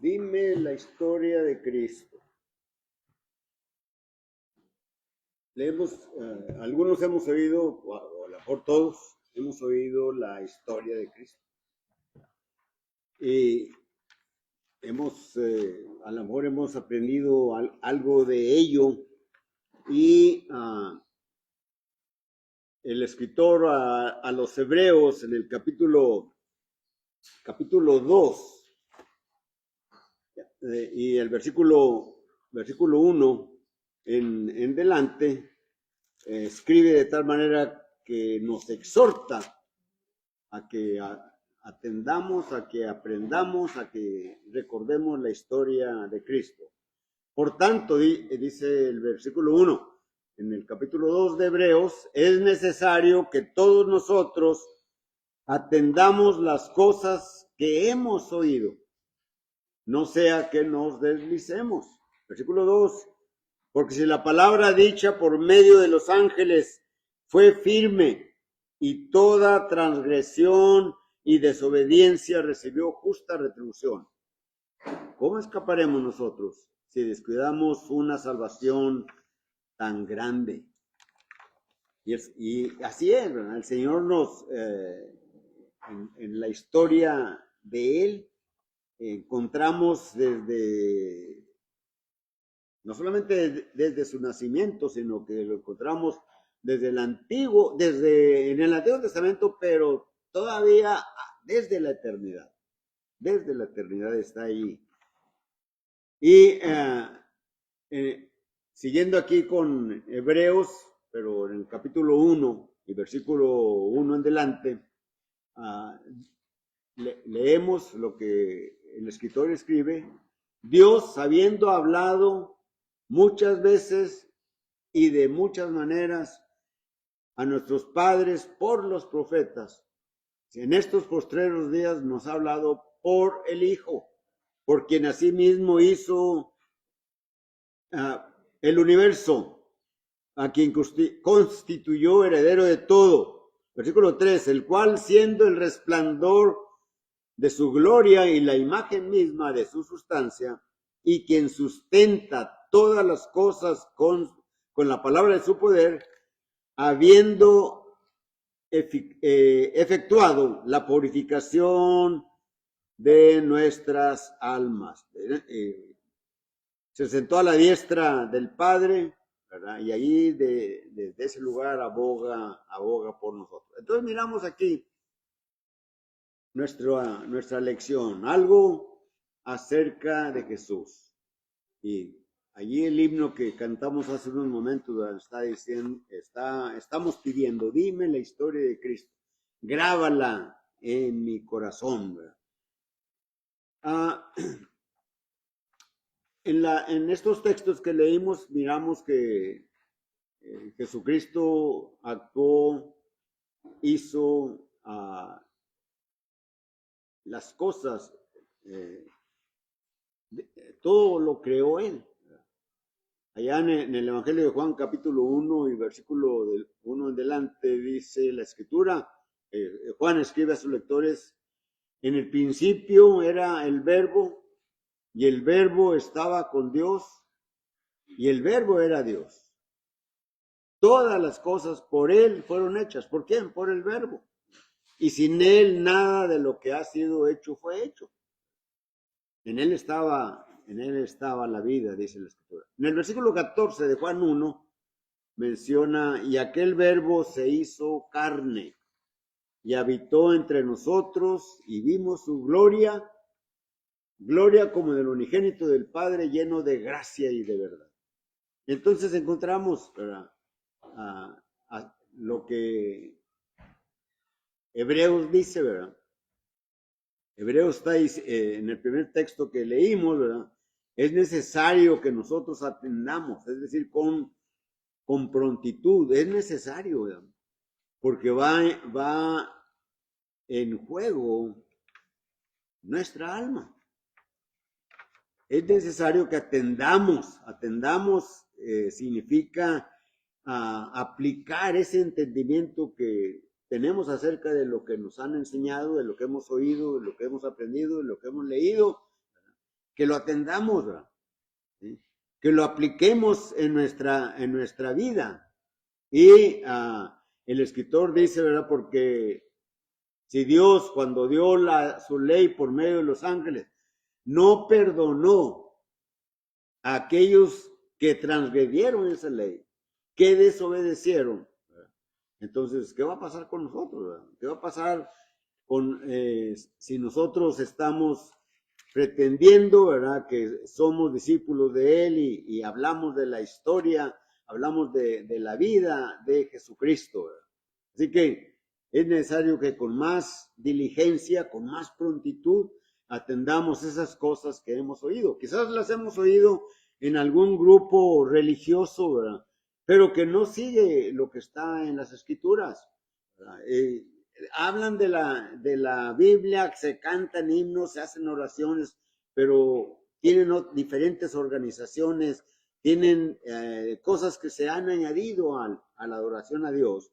Dime la historia de Cristo. Algunos hemos oído, o a lo mejor todos, hemos oído la historia de Cristo. Y a lo mejor hemos aprendido algo de ello. Y el escritor a los Hebreos, en el capítulo 2, y el versículo 1 en delante, escribe de tal manera que nos exhorta a que atendamos, a que aprendamos, a que recordemos la historia de Cristo. Por tanto, dice el versículo 1, en el capítulo 2 de Hebreos, es necesario que todos nosotros atendamos las cosas que hemos oído, no sea que nos deslicemos. Versículo 2, porque si la palabra dicha por medio de los ángeles fue firme, y toda transgresión y desobediencia recibió justa retribución, ¿cómo escaparemos nosotros si descuidamos una salvación tan grande? Y así es, ¿verdad? El Señor en la historia de Él, encontramos no solamente desde su nacimiento, sino que lo encontramos en el Antiguo Testamento, pero todavía desde la eternidad. Desde la eternidad está ahí. Y siguiendo aquí con Hebreos, pero en el capítulo 1 y versículo 1 en delante, leemos lo que el escritor escribe. Dios, habiendo hablado muchas veces y de muchas maneras a nuestros padres por los profetas, en estos postreros días nos ha hablado por el Hijo, por quien asimismo hizo el universo, a quien constituyó heredero de todo. Versículo 3, el cual, siendo el resplandor de su gloria y la imagen misma de su sustancia, y quien sustenta todas las cosas con la palabra de su poder, habiendo efectuado la purificación de nuestras almas. Se sentó a la diestra del Padre, ¿verdad? Y ahí desde ese lugar aboga por nosotros. Entonces miramos aquí nuestra lección, algo acerca de Jesús. Y allí el himno que cantamos hace unos momentos está diciendo, estamos pidiendo, dime la historia de Cristo, grábala en mi corazón, ¿verdad? En estos textos que leímos, miramos que Jesucristo actuó, hizo las cosas, todo lo creó Él. Allá en el Evangelio de Juan, capítulo 1 y versículo 1 en delante, dice la Escritura, Juan escribe a sus lectores, en el principio era el Verbo, y el Verbo estaba con Dios, y el Verbo era Dios. Todas las cosas por Él fueron hechas. ¿Por quién? Por el Verbo. Y sin Él nada de lo que ha sido hecho fue hecho. En Él estaba la vida, dice la Escritura. En el versículo 14 de Juan 1 menciona, y aquel Verbo se hizo carne y habitó entre nosotros y vimos su gloria como del unigénito del Padre, lleno de gracia y de verdad. Entonces encontramos lo que Hebreos dice, ¿verdad? Hebreos está en el primer texto que leímos, ¿verdad? Es necesario que nosotros atendamos, es decir, con prontitud, es necesario, ¿verdad? Porque va en juego nuestra alma. Es necesario que atendamos significa aplicar ese entendimiento que tenemos acerca de lo que nos han enseñado, de lo que hemos oído, de lo que hemos aprendido, de lo que hemos leído, que lo atendamos, ¿verdad? ¿Sí? Que lo apliquemos en nuestra vida. Y el escritor dice, ¿verdad? Porque si Dios, cuando dio su ley por medio de los ángeles, no perdonó a aquellos que transgredieron esa ley, que desobedecieron, entonces, ¿qué va a pasar con nosotros, verdad? ¿Qué va a pasar si nosotros estamos pretendiendo, ¿verdad?, que somos discípulos de Él y hablamos de la historia, hablamos de la vida de Jesucristo, ¿verdad? Así que es necesario que con más diligencia, con más prontitud, atendamos esas cosas que hemos oído. Quizás las hemos oído en algún grupo religioso, ¿verdad?, pero que no sigue lo que está en las Escrituras. Hablan de la Biblia, se cantan himnos, se hacen oraciones, pero tienen diferentes organizaciones, tienen cosas que se han añadido a la adoración a Dios.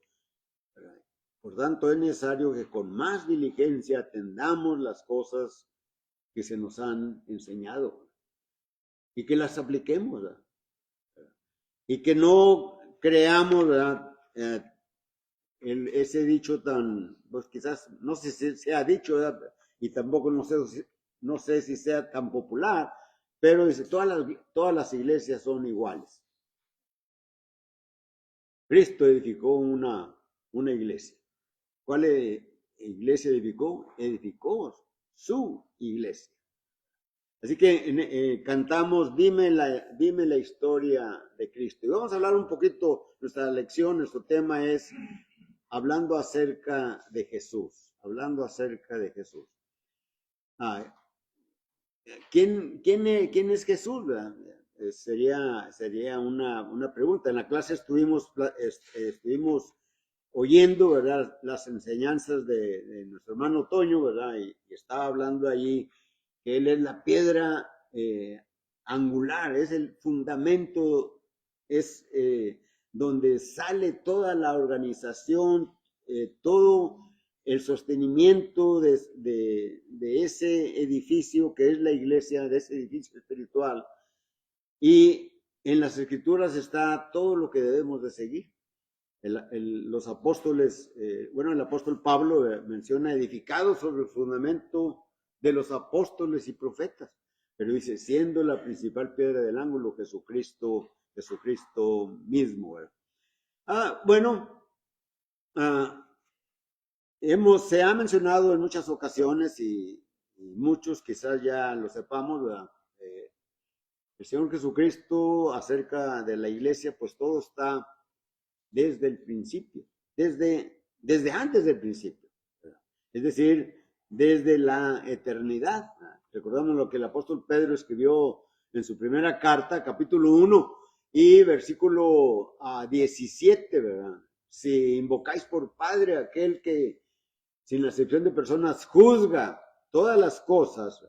Por tanto, es necesario que con más diligencia atendamos las cosas que se nos han enseñado y que las apliquemos, ¿verdad? Y que no creamos, ¿verdad?, ese dicho tan, pues quizás, no sé si sea dicho, ¿verdad?, y tampoco no sé si sea tan popular, pero dice, todas las iglesias son iguales. Cristo edificó una iglesia. ¿Cuál iglesia edificó? Edificó su iglesia. Así que cantamos, dime la historia de Cristo. Y vamos a hablar un poquito, nuestra lección, nuestro tema es hablando acerca de Jesús. Hablando acerca de Jesús. ¿Quién es Jesús? Sería una pregunta. En la clase estuvimos oyendo, ¿verdad?, las enseñanzas de nuestro hermano Toño, ¿verdad? Y estaba hablando allí que Él es la piedra angular, es el fundamento, es donde sale toda la organización, todo el sostenimiento de ese edificio que es la iglesia, de ese edificio espiritual. Y en las Escrituras está todo lo que debemos de seguir. Los apóstoles, el apóstol Pablo menciona edificados sobre el fundamento de los apóstoles y profetas, pero dice, siendo la principal piedra del ángulo Jesucristo mismo, ¿verdad? Se ha mencionado en muchas ocasiones y muchos quizás ya lo sepamos, ¿verdad? El Señor Jesucristo acerca de la iglesia, pues todo está desde el principio, desde antes del principio, ¿verdad? Es decir, desde la eternidad. Recordamos lo que el apóstol Pedro escribió en su primera carta, capítulo 1 y versículo 17, ¿verdad? Si invocáis por Padre aquel que, sin la excepción de personas, juzga todas las cosas.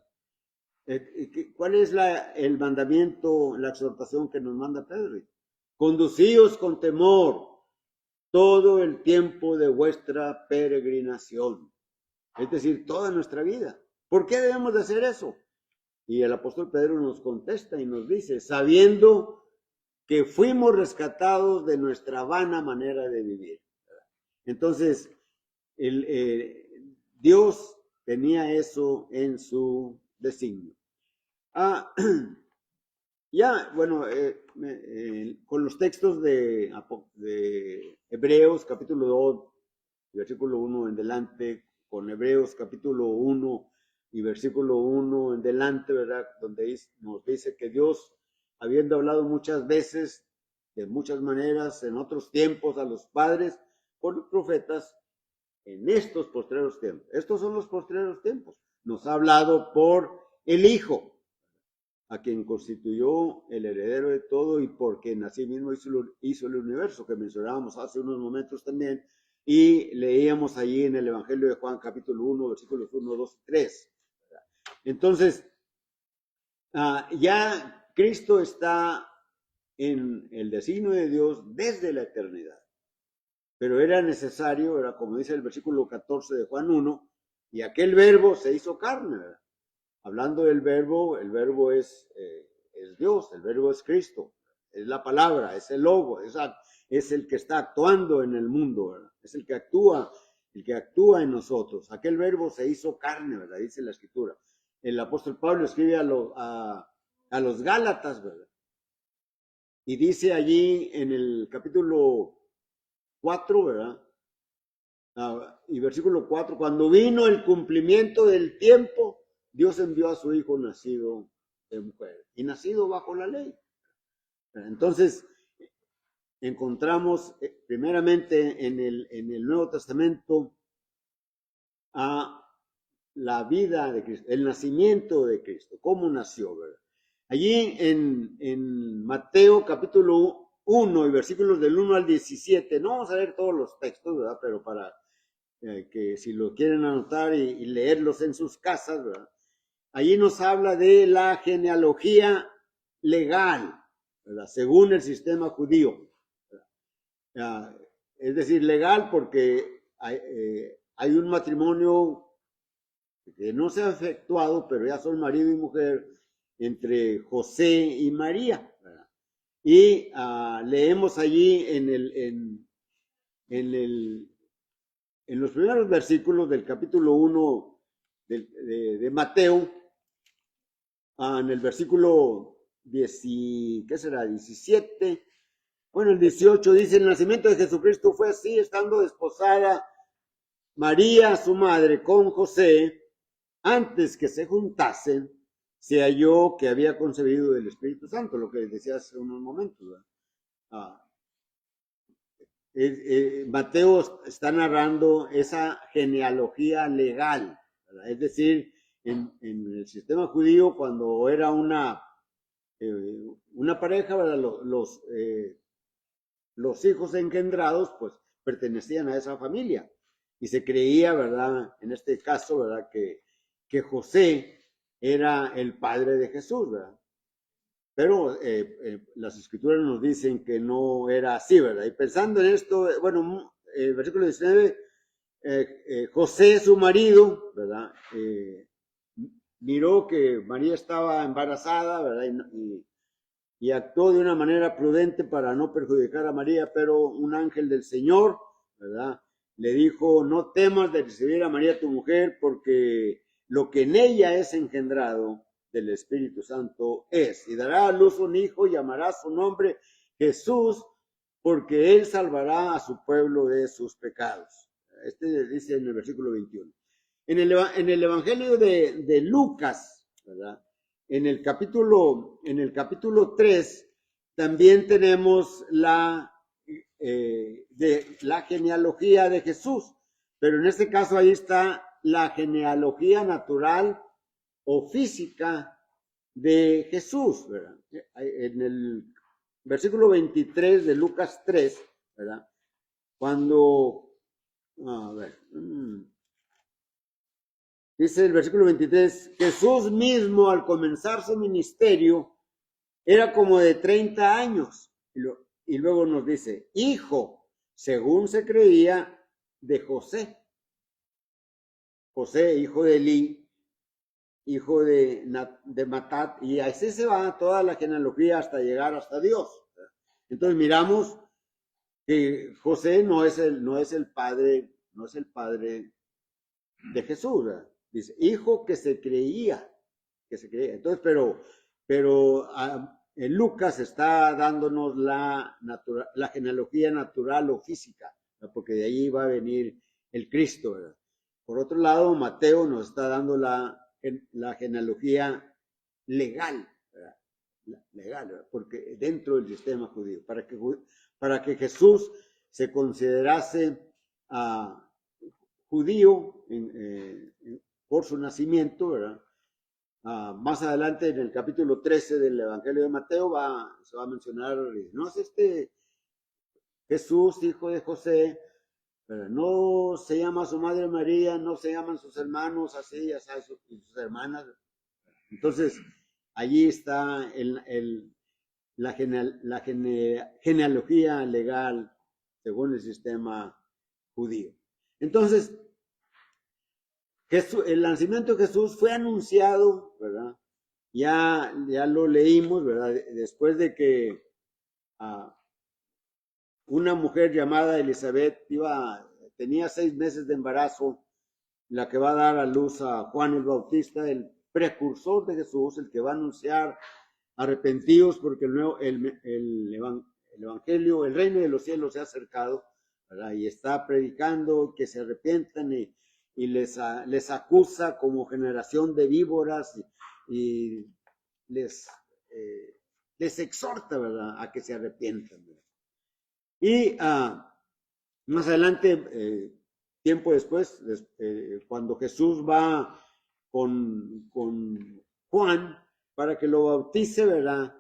¿Cuál es el mandamiento, la exhortación que nos manda Pedro? Conducíos con temor todo el tiempo de vuestra peregrinación. Es decir, toda nuestra vida. ¿Por qué debemos de hacer eso? Y el apóstol Pedro nos contesta y nos dice, sabiendo que fuimos rescatados de nuestra vana manera de vivir. Entonces, Dios tenía eso en su designio. Con los textos de Hebreos capítulo 2, versículo 1 en delante, con Hebreos capítulo 1 y versículo 1 en delante, ¿verdad?, donde nos dice que Dios, habiendo hablado muchas veces, de muchas maneras, en otros tiempos a los padres, por los profetas, en estos postreros tiempos. Estos son los postreros tiempos. Nos ha hablado por el Hijo, a quien constituyó el heredero de todo y por quien así mismo hizo el universo, que mencionábamos hace unos momentos también, y leíamos allí en el Evangelio de Juan, capítulo 1, versículos 1, 2 y 3. Entonces, ya Cristo está en el designio de Dios desde la eternidad. Pero era necesario, era como dice el versículo 14 de Juan 1, y aquel verbo se hizo carne, ¿verdad? hablando del verbo, el verbo es Dios, el verbo es Cristo, es la palabra, es el logo, es el que está actuando en el mundo, ¿verdad? Es el que actúa en nosotros. Aquel verbo se hizo carne, ¿verdad? Dice la Escritura. El apóstol Pablo escribe a los Gálatas, ¿verdad? Y dice allí en el capítulo 4, ¿verdad? Y versículo 4, cuando vino el cumplimiento del tiempo, Dios envió a su Hijo nacido de mujer y nacido bajo la ley. Entonces, encontramos primeramente en el Nuevo Testamento a la vida de Cristo, el nacimiento de Cristo, cómo nació, ¿verdad? Allí en Mateo capítulo 1 y versículos del 1 al 17, no vamos a leer todos los textos, ¿verdad? Pero para que si lo quieren anotar y leerlos en sus casas, ¿verdad? Allí nos habla de la genealogía legal, ¿verdad? Según el sistema judío. Es decir, legal porque hay un matrimonio que no se ha efectuado, pero ya son marido y mujer, entre José y María, ¿verdad? Y leemos allí en los primeros versículos del capítulo 1 de Mateo, en el versículo 17, bueno, el 18 dice, el nacimiento de Jesucristo fue así, estando desposada María, su madre, con José, antes que se juntasen, se halló que había concebido del Espíritu Santo, lo que les decía hace unos momentos, ¿verdad? Mateo está narrando esa genealogía legal, ¿verdad? Es decir, en el sistema judío, cuando era una pareja, ¿verdad? Los hijos engendrados, pues, pertenecían a esa familia. Y se creía, ¿verdad? En este caso, ¿verdad? Que José era el padre de Jesús, ¿verdad? Pero las escrituras nos dicen que no era así, ¿verdad? Y pensando en esto, bueno, versículo 19, José, su marido, ¿verdad? Miró que María estaba embarazada, ¿verdad? Y actuó de una manera prudente para no perjudicar a María, pero un ángel del Señor, ¿verdad? Le dijo, no temas de recibir a María tu mujer, porque lo que en ella es engendrado del Espíritu Santo es, y dará a luz un hijo, y llamará su nombre Jesús, porque él salvará a su pueblo de sus pecados. Este dice en el versículo 21. En el Evangelio de Lucas, ¿verdad? En el capítulo 3 también tenemos la genealogía de Jesús, pero en este caso ahí está la genealogía natural o física de Jesús, ¿verdad? En el versículo 23 de Lucas 3, ¿verdad? Cuando, a ver, dice el versículo 23, Jesús mismo al comenzar su ministerio era como de 30 años. Y luego nos dice, hijo, según se creía, de José. José, hijo de Elí, hijo de Matat, y así se va toda la genealogía hasta llegar hasta Dios. Entonces miramos que José no es el padre de Jesús, ¿verdad? Dice, hijo que se creía. Entonces, pero en Lucas está dándonos la genealogía natural o física, ¿verdad? Porque de ahí va a venir el Cristo, ¿verdad? Por otro lado, Mateo nos está dando la genealogía legal, ¿verdad? Legal, ¿verdad? Porque dentro del sistema judío, para que Jesús se considerase judío por su nacimiento, ¿verdad? Más adelante en el capítulo 13 del Evangelio de Mateo se va a mencionar, no es Jesús, hijo de José, pero no se llama su madre María, no se llaman sus hermanos así, ya sabes, sus hermanas. Entonces, allí está la genealogía legal según el sistema judío. Entonces, el nacimiento de Jesús fue anunciado, ¿verdad? Ya lo leímos, ¿verdad? Después de que una mujer llamada Elizabeth tenía 6 meses de embarazo, la que va a dar a luz a Juan el Bautista, el precursor de Jesús, el que va a anunciar arrepentidos porque el evangelio, el reino de los cielos se ha acercado, ¿verdad? Y está predicando que se arrepientan y les acusa como generación de víboras y les exhorta, ¿verdad?, a que se arrepientan, ¿verdad? Y más adelante, tiempo después, cuando Jesús va con Juan para que lo bautice, ¿verdad?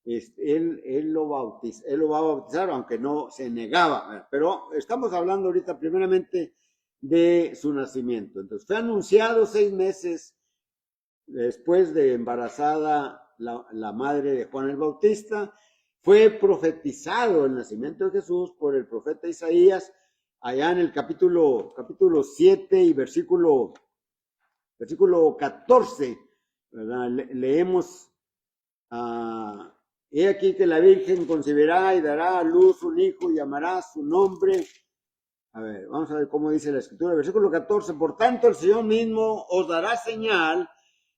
Él lo va a bautizar, aunque no se negaba, ¿verdad? Pero estamos hablando ahorita primeramente de su nacimiento. Entonces fue anunciado 6 meses después de embarazada la madre de Juan el Bautista. Fue profetizado el nacimiento de Jesús por el profeta Isaías, allá en el capítulo 7 y versículo 14, ¿verdad? Leemos, he aquí que la Virgen concebirá y dará a luz un hijo y llamará su nombre. A ver, vamos a ver cómo dice la escritura. Versículo 14, por tanto el Señor mismo os dará señal,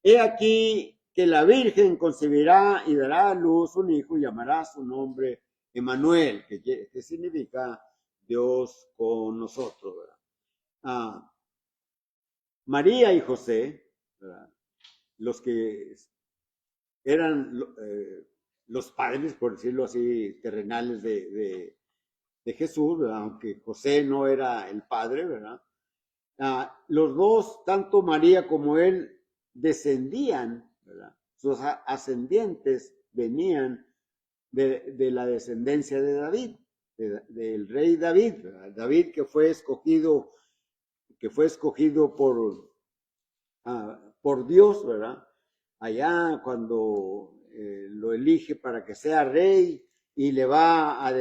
he aquí que la Virgen concebirá y dará a luz un hijo y llamará su nombre Emmanuel, que significa Dios con nosotros, ¿verdad? María y José, ¿verdad?, los que eran los padres, por decirlo así, terrenales de Jesús, ¿verdad?, aunque José no era el padre, ¿verdad? Los dos, tanto María como él, descendían, ¿verdad? Sus ascendientes venían de la descendencia de David, del rey David, ¿verdad? David que fue escogido por Dios, ¿verdad? Allá cuando lo elige para que sea rey y le va a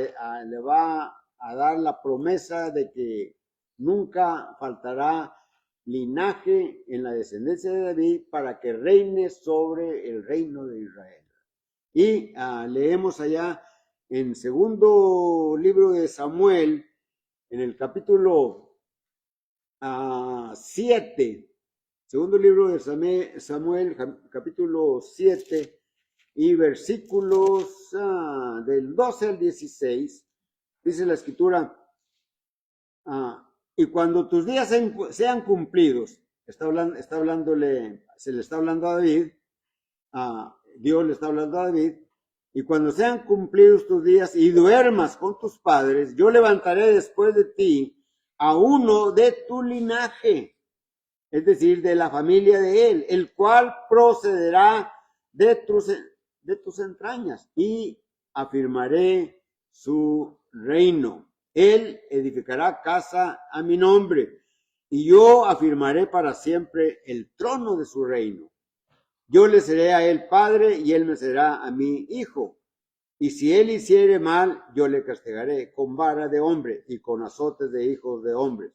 dar la promesa de que nunca faltará linaje en la descendencia de David para que reine sobre el reino de Israel. Y leemos allá en segundo libro de Samuel, en el capítulo 7, segundo libro de Samuel, capítulo 7 y versículos del 12 al 16, dice la escritura, y cuando tus días sean cumplidos, se le está hablando a David, Dios le está hablando a David, y cuando sean cumplidos tus días y duermas con tus padres, yo levantaré después de ti a uno de tu linaje, es decir, de la familia de él, el cual procederá de tus entrañas, y afirmaré su reino. Él edificará casa a mi nombre, y yo afirmaré para siempre el trono de su reino. Yo le seré a él padre, y él me será a mí hijo. Y si él hiciere mal, yo le castigaré con vara de hombre y con azotes de hijos de hombres.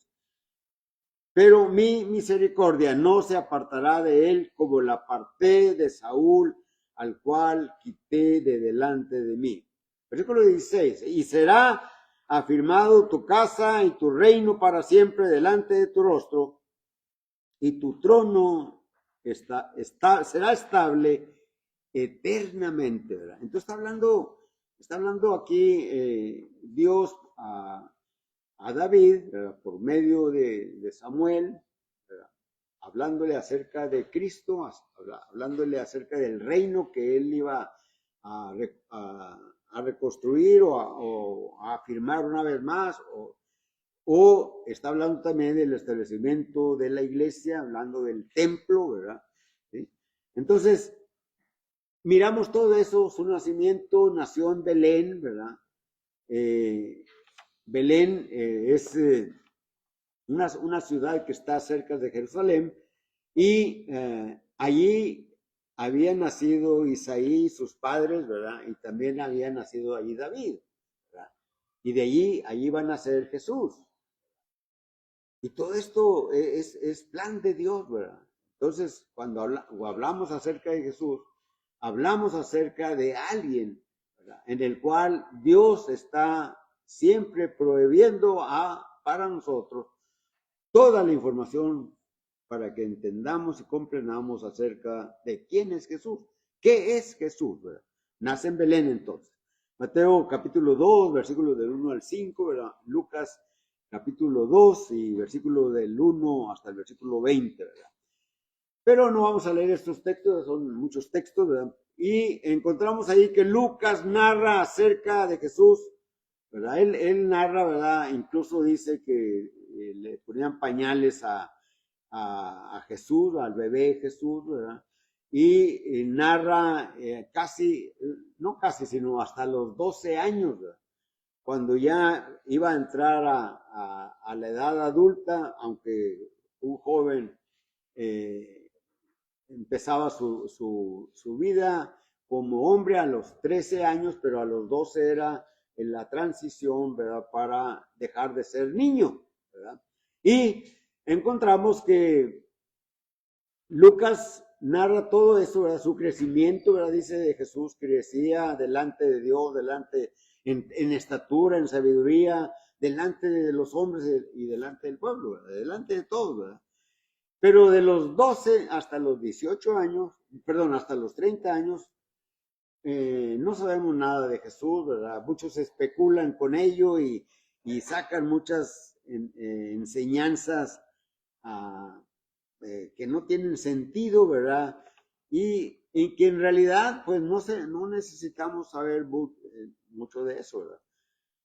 Pero mi misericordia no se apartará de él como la aparté de Saúl, al cual quité de delante de mí. Versículo 16. Y será afirmado tu casa y tu reino para siempre delante de tu rostro, y tu trono será estable eternamente, ¿verdad? Entonces está hablando aquí Dios a David, ¿verdad?, por medio de Samuel, ¿verdad?, hablándole acerca de Cristo, hablándole acerca del reino que él iba a reconstruir o a afirmar una vez más, o está hablando también del establecimiento de la iglesia, hablando del templo, ¿verdad? ¿Sí? Entonces, miramos todo eso, su nacimiento, nació en Belén, ¿verdad? Belén es una ciudad que está cerca de Jerusalén, y allí había nacido Isaí, sus padres, ¿verdad? Y también había nacido allí David, ¿verdad? Y de allí va a nacer Jesús. Y todo esto es plan de Dios, ¿verdad? Entonces, cuando hablamos acerca de Jesús, hablamos acerca de alguien, ¿verdad?, en el cual Dios está siempre prohibiendo para nosotros toda la información para que entendamos y comprendamos acerca de quién es Jesús. ¿Qué es Jesús? ¿Verdad? Nace en Belén entonces. Mateo capítulo 2, versículos del 1 al 5, ¿verdad? Lucas capítulo 2 y versículo del 1 hasta el versículo 20, ¿verdad? Pero no vamos a leer estos textos, son muchos textos, ¿verdad? Y encontramos ahí que Lucas narra acerca de Jesús, ¿verdad? Él narra, ¿verdad? Incluso dice que le ponían pañales a Jesús, al bebé Jesús, ¿verdad? Y narra no casi, sino hasta los 12 años, ¿verdad?, cuando ya iba a entrar a la edad adulta, aunque un joven empezaba su vida como hombre a los 13 años, pero a los 12 era en la transición, ¿verdad?, para dejar de ser niño, ¿verdad? Y encontramos que Lucas narra todo eso, ¿verdad?, su crecimiento, ¿verdad? Dice de Jesús, crecía delante de Dios, delante en estatura, en sabiduría, delante de los hombres y delante del pueblo, ¿verdad?, delante de todos, ¿verdad? Pero de los 12 hasta los 18 años, perdón, hasta los 30 años, no sabemos nada de Jesús, ¿verdad? Muchos especulan con ello y sacan muchas enseñanzas que no tienen sentido, ¿verdad? Y que en realidad, pues no necesitamos saber mucho de eso, ¿verdad?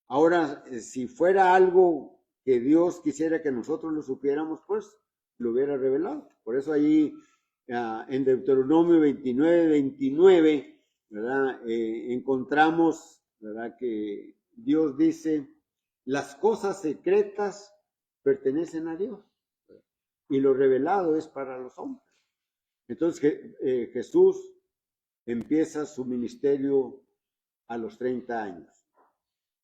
Ahora, si fuera algo que Dios quisiera que nosotros lo supiéramos, pues lo hubiera revelado. Por eso allí en Deuteronomio 29, ¿verdad? Encontramos, ¿verdad?, que Dios dice, las cosas secretas pertenecen a Dios, ¿verdad?, y lo revelado es para los hombres. Entonces Jesús empieza su ministerio a los 30 años.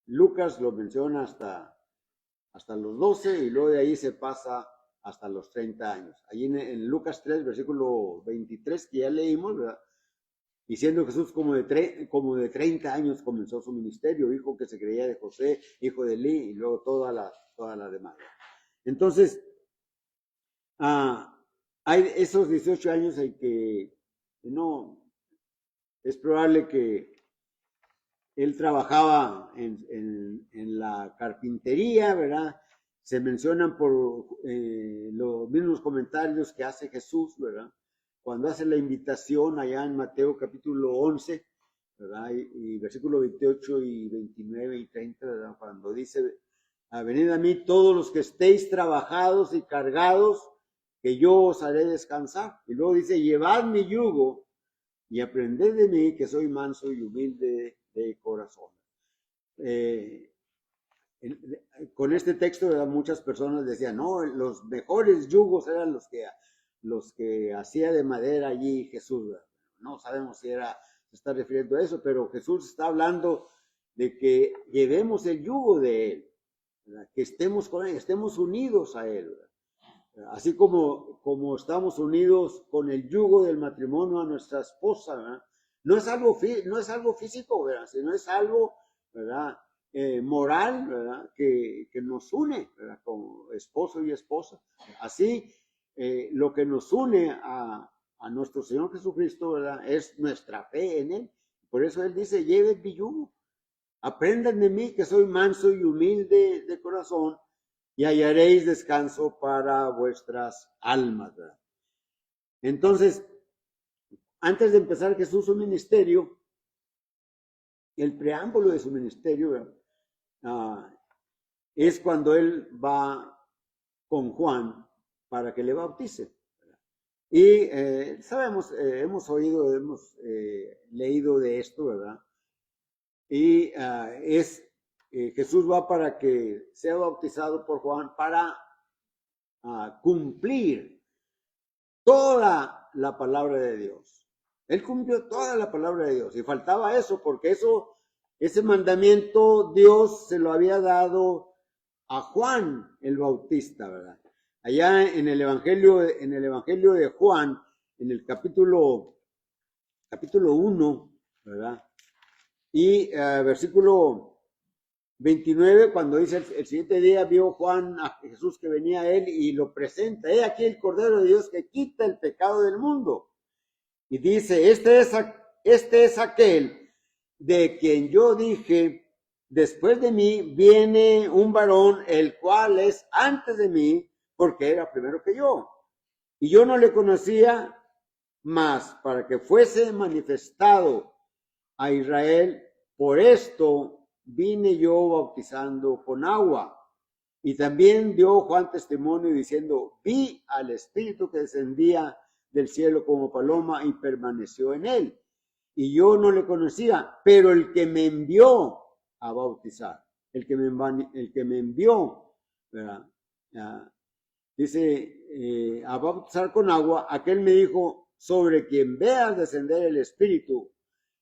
Lucas lo menciona hasta los 12 y luego de ahí se pasa hasta los 30 años. Allí en Lucas 3, versículo 23, que ya leímos, ¿verdad?, y siendo Jesús como de 30 años comenzó su ministerio, hijo que se creía de José, hijo de Elí, y luego toda la demás. Entonces, hay esos 18 años en que no, es probable que él trabajaba en la carpintería, ¿verdad? Se mencionan por los mismos comentarios que hace Jesús, ¿verdad?, cuando hace la invitación allá en Mateo capítulo 11, ¿verdad?, y versículo 28 y 29 y 30, ¿verdad?, cuando dice, venid a mí todos los que estéis trabajados y cargados, que yo os haré descansar. Y luego dice, llevad mi yugo y aprended de mí, que soy manso y humilde de corazón. Con este texto, ¿verdad?, muchas personas decían, no, los mejores yugos eran los que hacía de madera allí Jesús, ¿verdad? No sabemos si se está refiriendo a eso, pero Jesús está hablando de que llevemos el yugo de él, ¿verdad?, que estemos con él, estemos unidos a él, ¿verdad?, así como estamos unidos con el yugo del matrimonio a nuestra esposa, ¿verdad? No es algo físico, ¿verdad?, sino es algo, ¿verdad?, moral, ¿verdad?, que nos une, ¿verdad?, como esposo y esposa. Así, lo que nos une a nuestro Señor Jesucristo, ¿verdad?, es nuestra fe en Él. Por eso Él dice, lleven mi yugo, aprendan de mí, que soy manso y humilde de corazón, y hallaréis descanso para vuestras almas, ¿verdad? Entonces, antes de empezar Jesús su ministerio, el preámbulo de su ministerio, ¿verdad?, es cuando él va con Juan para que le bautice, ¿verdad? Y sabemos, hemos oído, hemos leído de esto, ¿verdad? Y Jesús va para que sea bautizado por Juan para cumplir toda la palabra de Dios. Él cumplió toda la palabra de Dios y faltaba eso, porque ese mandamiento Dios se lo había dado a Juan el Bautista, ¿verdad? Allá en el Evangelio de Juan, en el capítulo 1, ¿verdad? Y versículo 29, cuando dice el siguiente día vio Juan a Jesús que venía a él y lo presenta. He aquí el Cordero de Dios que quita el pecado del mundo. Y dice, este es aquel de quien yo dije, después de mí viene un varón, el cual es antes de mí, porque era primero que yo. Y yo no le conocía, mas para que fuese manifestado a Israel, por esto vine yo bautizando con agua. Y también dio Juan testimonio diciendo, vi al Espíritu que descendía del cielo como paloma y permaneció en él. Y yo no le conocía, pero el que me envió a bautizar, el que me envió, ¿verdad? Dice, a bautizar con agua, aquel me dijo, sobre quien veas descender el Espíritu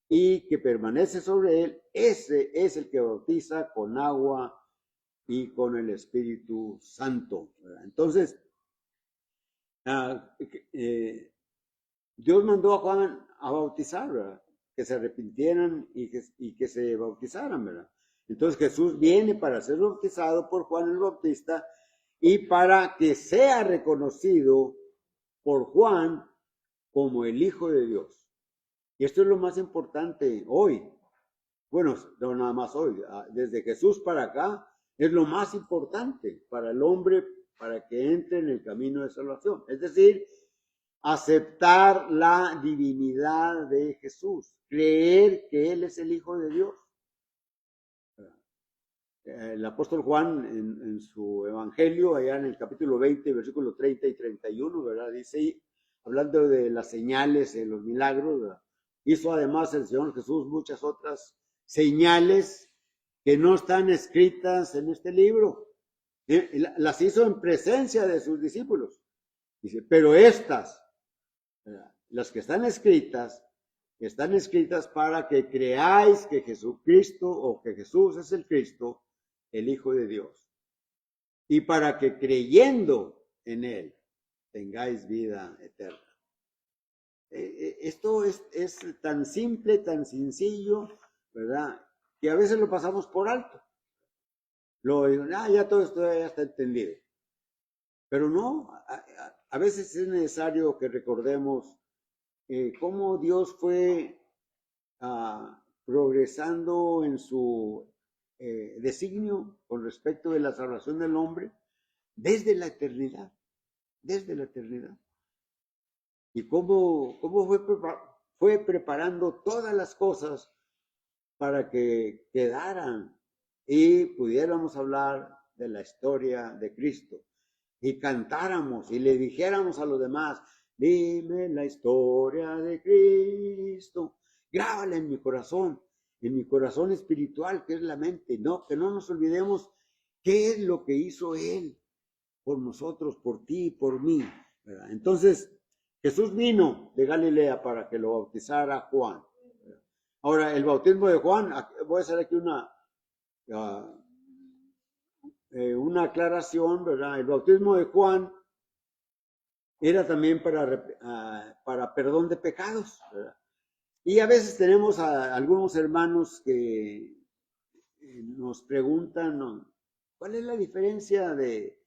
y que permanece sobre él, ese es el que bautiza con agua y con el Espíritu Santo, ¿verdad? Entonces, Dios mandó a Juan a bautizar, ¿verdad? Que se arrepintieran y que se bautizaran, ¿verdad? Entonces Jesús viene para ser bautizado por Juan el Bautista y para que sea reconocido por Juan como el Hijo de Dios. Y esto es lo más importante hoy. Bueno, no nada más hoy, desde Jesús para acá, es lo más importante para el hombre para que entre en el camino de salvación. Es decir, aceptar la divinidad de Jesús, creer que Él es el Hijo de Dios. El apóstol Juan en su evangelio, allá en el capítulo 20, versículos 30 y 31, ¿verdad? Dice, hablando de las señales, de los milagros, ¿verdad? Hizo además el Señor Jesús muchas otras señales que no están escritas en este libro. Las hizo en presencia de sus discípulos. Dice, pero estas, ¿verdad? Las que están escritas para que creáis que Jesucristo o que Jesús es el Cristo, el Hijo de Dios. Y para que creyendo en Él tengáis vida eterna. Esto es tan simple, tan sencillo, ¿verdad? Que a veces lo pasamos por alto. Lo digo, ya todo esto ya está entendido. Pero no, a veces es necesario que recordemos cómo Dios fue progresando en su designio con respecto de la salvación del hombre desde la eternidad, y cómo fue preparando todas las cosas para que quedaran y pudiéramos hablar de la historia de Cristo y cantáramos y le dijéramos a los demás, dime la historia de Cristo, grábala en mi corazón espiritual, que es la mente, ¿no? Que no nos olvidemos qué es lo que hizo Él por nosotros, por ti y por mí, ¿verdad? Entonces, Jesús vino de Galilea para que lo bautizara Juan. Ahora, el bautismo de Juan, voy a hacer aquí una aclaración, ¿verdad? El bautismo de Juan era también para perdón de pecados, ¿verdad? Y a veces tenemos a algunos hermanos que nos preguntan, ¿no? ¿Cuál es la diferencia de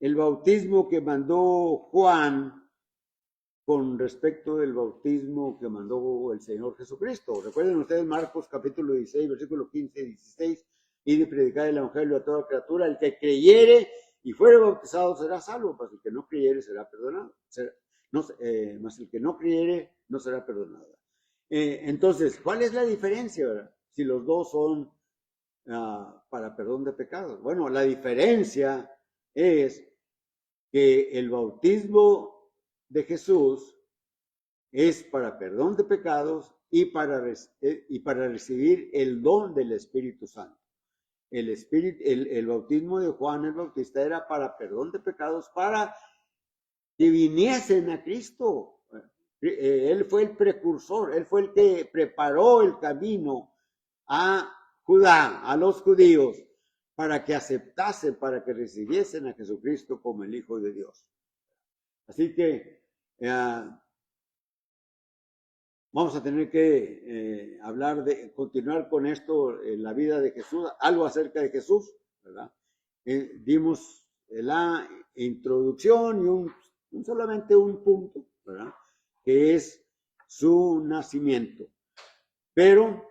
el bautismo que mandó Juan con respecto del bautismo que mandó el Señor Jesucristo? Recuerden ustedes Marcos capítulo 16, versículo 15 y 16, y de predicar el evangelio a toda criatura, el que creyere y fuere bautizado será salvo, pues el que no creyere será perdonado. Más el que no creyere no será perdonado. Entonces, ¿cuál es la diferencia, verdad? Si los dos son para perdón de pecados. Bueno, la diferencia es que el bautismo de Jesús es para perdón de pecados y para recibir el don del Espíritu Santo. El bautismo de Juan el Bautista era para perdón de pecados, para que viniesen a Cristo. Él fue el precursor, él fue el que preparó el camino a Judá, a los judíos, para que aceptasen, para que recibiesen a Jesucristo como el Hijo de Dios. Así que vamos a tener que continuar con esto en la vida de Jesús, algo acerca de Jesús, ¿verdad? Dimos la introducción y solamente un punto, ¿verdad? Que es su nacimiento. Pero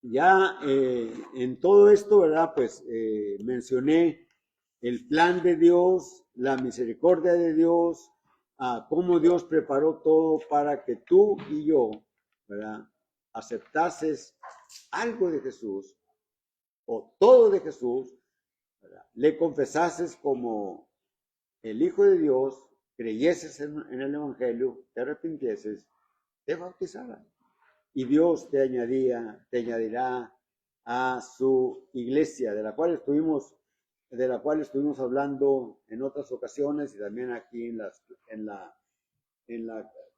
ya en todo esto, ¿verdad? Pues mencioné el plan de Dios, la misericordia de Dios, cómo Dios preparó todo para que tú y yo, ¿verdad? Aceptases algo de Jesús o todo de Jesús, ¿verdad? Le confesases como el Hijo de Dios, creyeses en el Evangelio, te arrepintieses, te bautizaras. Y Dios te añadirá a su iglesia, de la cual estuvimos hablando en otras ocasiones y también aquí en la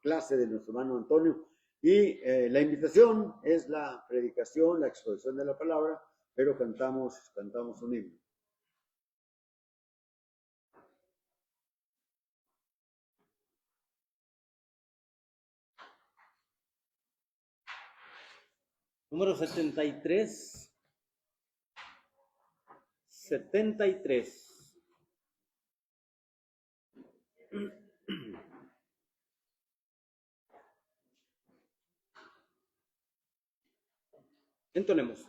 clase de nuestro hermano Antonio. Y la invitación es la predicación, la exposición de la palabra, pero cantamos un himno. Número 73. 73. Entonemos.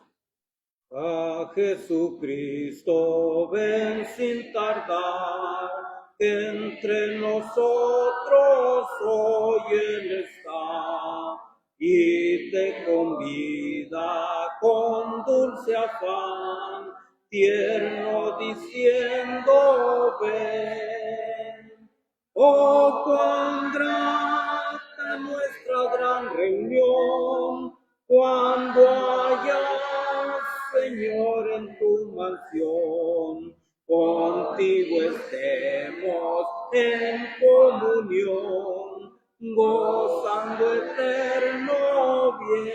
A Jesucristo ven sin tardar, que entre nosotros hoy Él está, y te convida con dulce afán, tierno diciendo ven. Oh, cuán grata nuestra gran reunión, cuando haya, Señor, en tu mansión, contigo estemos en comunión, gozando eterno bien.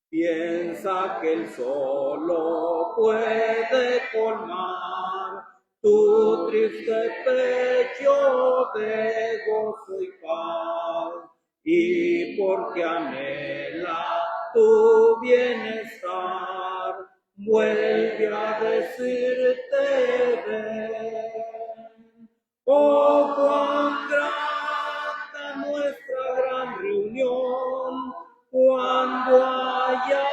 Piensa que Él solo puede colmar tu triste pecho de gozo y paz, y porque anhela tu bienestar, vuelve a decirte ven. Oh, cuán grata nuestra gran reunión, cuando haya,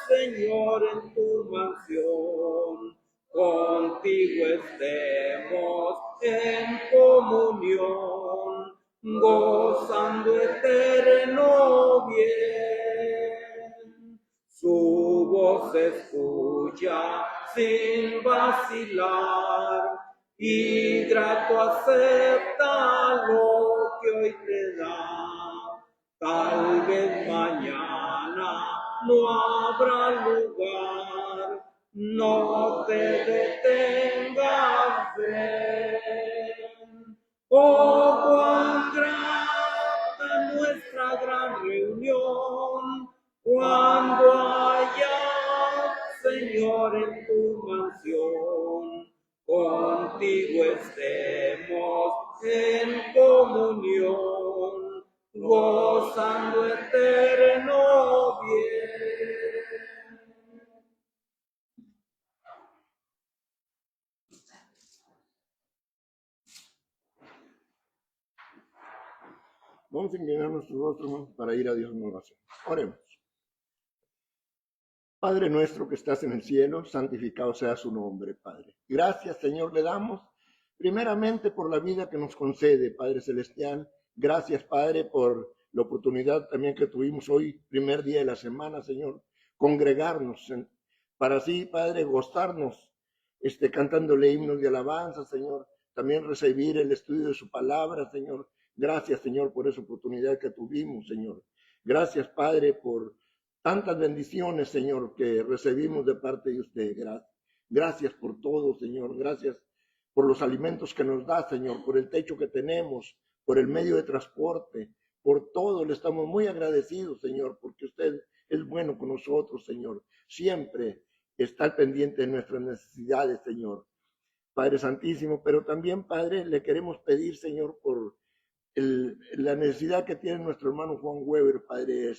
Señor, en tu mansión, contigo estemos en comunión, gozando eterno bien. Su voz se escucha sin vacilar, y grato acepta lo que hoy te da. Tal vez mañana no habrá lugar, no te detengas, ven. Oh, cuán grata nuestra gran reunión, cuando haya, Señor, en tu mansión, contigo estemos en comunión, gozando eterno bien. Vamos a inclinar nuestros rostros para ir a Dios en oración. Oremos. Padre nuestro que estás en el cielo, santificado sea su nombre, Padre. Gracias, Señor, le damos primeramente por la vida que nos concede, Padre Celestial. Gracias, Padre, por la oportunidad también que tuvimos hoy, primer día de la semana, Señor, congregarnos para así, Padre, gozarnos cantándole himnos de alabanza, Señor. También recibir el estudio de su palabra, Señor. Gracias, Señor, por esa oportunidad que tuvimos, Señor. Gracias, Padre, por tantas bendiciones, Señor, que recibimos de parte de usted. Gracias por todo, Señor. Gracias por los alimentos que nos da, Señor, por el techo que tenemos, por el medio de transporte, por todo. Le estamos muy agradecidos, Señor, porque usted es bueno con nosotros, Señor. Siempre está al pendiente de nuestras necesidades, Señor. Padre Santísimo, pero también, Padre, le queremos pedir, Señor, por la necesidad que tiene nuestro hermano Juan Weber, Padre, de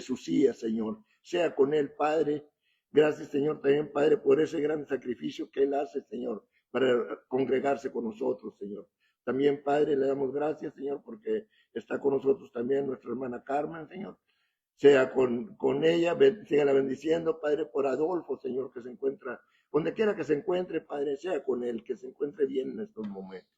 su silla, Señor. Sea con él, Padre. Gracias, Señor, también, Padre, por ese gran sacrificio que él hace, Señor, para congregarse con nosotros, Señor. También, Padre, le damos gracias, Señor, porque está con nosotros también nuestra hermana Carmen, Señor. Sea con ella, sígala bendiciendo, Padre, por Adolfo, Señor, que se encuentra, donde quiera que se encuentre, Padre, sea con él, que se encuentre bien en estos momentos.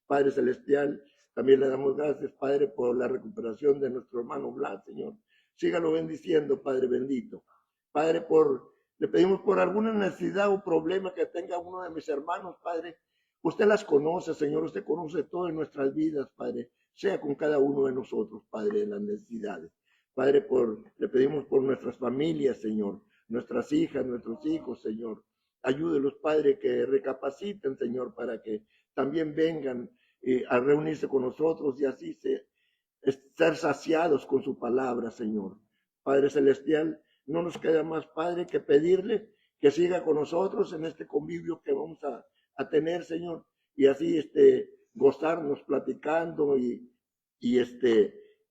Padre Celestial, también le damos gracias, Padre, por la recuperación de nuestro hermano Vlad, Señor. Sígalo bendiciendo, Padre bendito. Padre, le pedimos por alguna necesidad o problema que tenga uno de mis hermanos, Padre. Usted las conoce, Señor, usted conoce todo en nuestras vidas, Padre. Sea con cada uno de nosotros, Padre, en las necesidades. Padre, le pedimos por nuestras familias, Señor, nuestras hijas, nuestros hijos, Señor. Ayúdelos, Padre, que recapaciten, Señor, para que también vengan a reunirse con nosotros y así ser saciados con su palabra, Señor. Padre Celestial, no nos queda más, Padre, que pedirle que siga con nosotros en este convivio que vamos a tener, Señor, y así gozarnos platicando y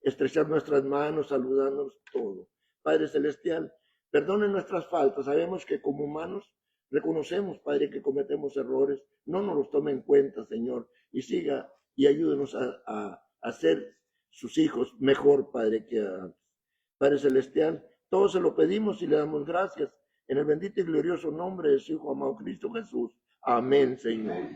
estrechar nuestras manos, saludándonos todo. Padre Celestial, perdone nuestras faltas. Sabemos que como humanos reconocemos, Padre, que cometemos errores. No nos los tome en cuenta, Señor, y siga y ayúdenos a ser sus hijos mejor, Padre, que antes. Padre Celestial, todo se lo pedimos y le damos gracias en el bendito y glorioso nombre de su Hijo amado Cristo Jesús. Amén, Señor.